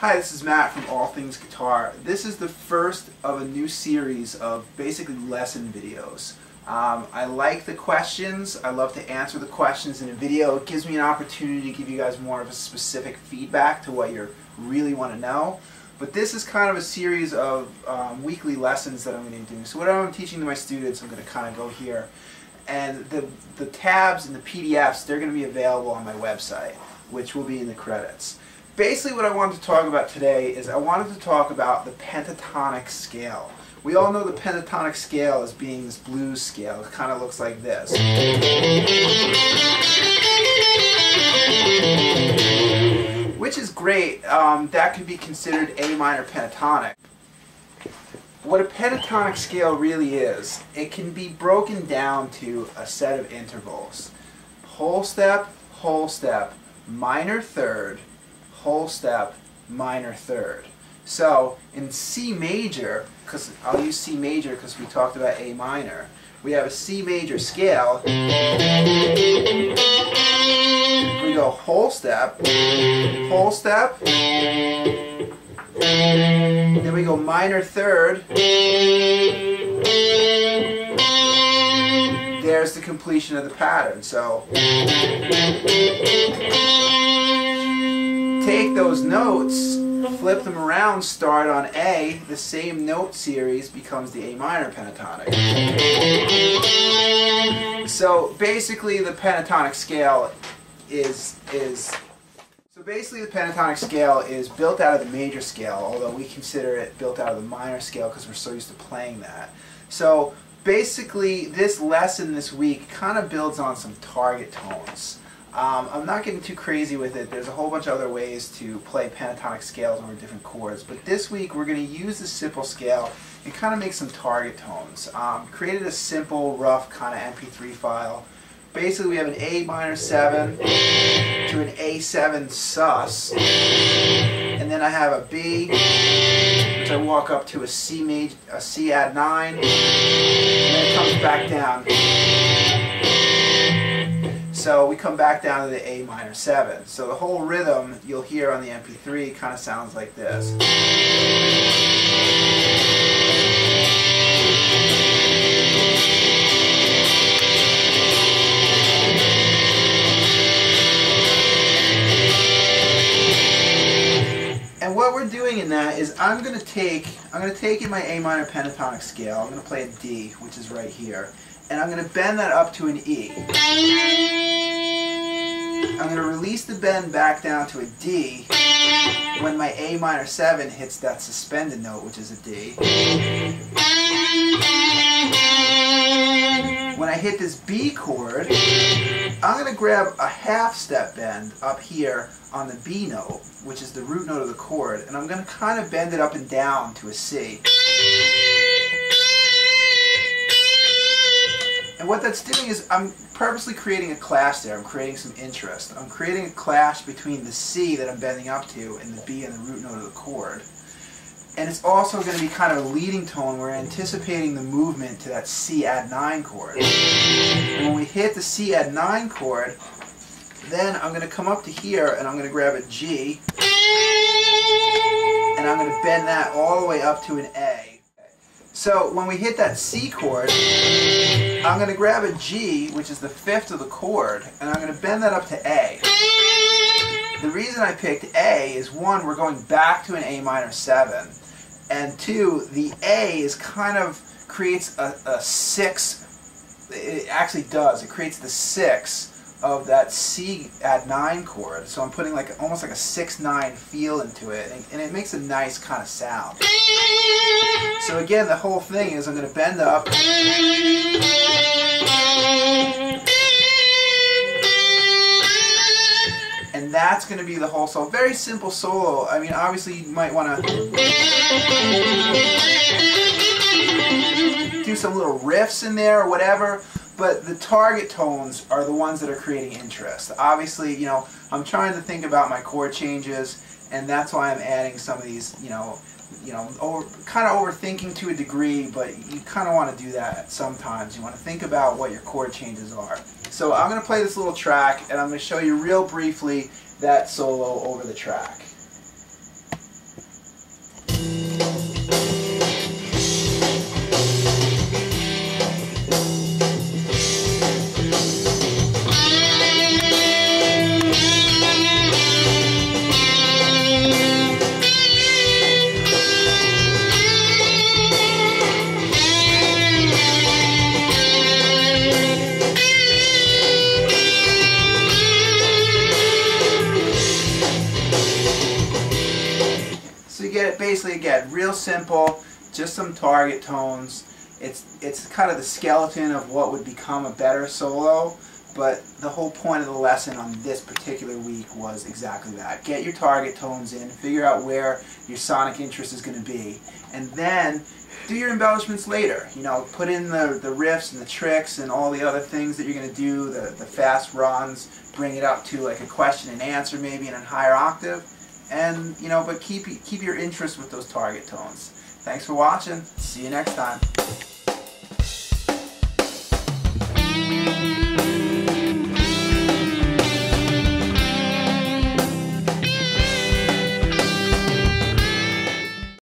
Hi, this is Matt from All Things Guitar. This is the first of a new series of basically lesson videos. I like the questions. I love to answer the questions in a video. It gives me an opportunity to give you guys more of a specific feedback to what you really want to know. But this is kind of a series of weekly lessons that I'm going to do. So what I'm teaching to my students, I'm going to kind of go here. And the tabs and the PDFs, they're going to be available on my website, which will be in the credits. Basically what I wanted to talk about today is I wanted to talk about the pentatonic scale. We all know the pentatonic scale as being this blues scale. It kind of looks like this. Which is great. That could be considered A minor pentatonic. What a pentatonic scale really is, it can be broken down to a set of intervals. Whole step, minor third, whole step, minor third. So in C major, because I'll use C major because we talked about A minor, we have a C major scale. We go whole step, then we go minor third. There's the completion of the pattern. So take those notes, flip them around, start on A, the same note series becomes the A minor pentatonic. So basically the pentatonic scale is built out of the major scale, although we consider it built out of the minor scale because we're so used to playing that. So basically this lesson this week kind of builds on some target tones. I'm not getting too crazy with it. There's a whole bunch of other ways to play pentatonic scales over different chords, but this week we're going to use the simple scale and kind of make some target tones. Created a simple, rough kind of MP3 file. Basically we have an A minor 7 to an A7 sus, and then I have a B, which I walk up to a C add 9, and then it comes back down. So we come back down to the A minor 7. So the whole rhythm you'll hear on the MP3 kind of sounds like this. And what we're doing in that is I'm going to take in my A minor pentatonic scale, I'm going to play a D, which is right here, and I'm going to bend that up to an E. I'm going to release the bend back down to a D when my A minor 7 hits that suspended note, which is a D. When I hit this B chord, I'm going to grab a half step bend up here on the B note, which is the root note of the chord, and I'm going to kind of bend it up and down to a C. And what that's doing is I'm purposely creating a clash there. I'm creating some interest. I'm creating a clash between the C that I'm bending up to and the B and the root note of the chord. And it's also going to be kind of a leading tone. We're anticipating the movement to that C add 9 chord. And when we hit the C add 9 chord, then I'm going to come up to here and I'm going to grab a G, and I'm going to bend that all the way up to an A. So when we hit that C chord, I'm going to grab a G, which is the 5th of the chord, and I'm going to bend that up to A. The reason I picked A is, one, we're going back to an A minor 7, and two, the A is kind of creates a 6, it actually does, it creates the 6 of that C add 9 chord, so I'm putting like almost like a 6-9 feel into it, and it makes a nice kind of sound. So again, the whole thing is I'm going to bend up, and that's going to be the whole solo. Very simple solo. I mean, obviously you might want to do some little riffs in there or whatever, but the target tones are the ones that are creating interest. Obviously, you know, I'm trying to think about my chord changes, and that's why I'm adding some of these, kind of overthinking to a degree, but you kind of want to do that sometimes. You want to think about what your chord changes are. So I'm going to play this little track, and I'm going to show you real briefly that solo over the track. get it basically, again, real simple, just some target tones. It's kind of the skeleton of what would become a better solo, but the whole point of the lesson on this particular week was exactly that. Get your target tones in, figure out where your sonic interest is going to be, and then do your embellishments later. You know, put in the riffs and the tricks and all the other things that you're going to do, the fast runs, bring it up to like a question and answer maybe in a higher octave, and you know, but keep your interest with those target tones. Thanks for watching. See you next time.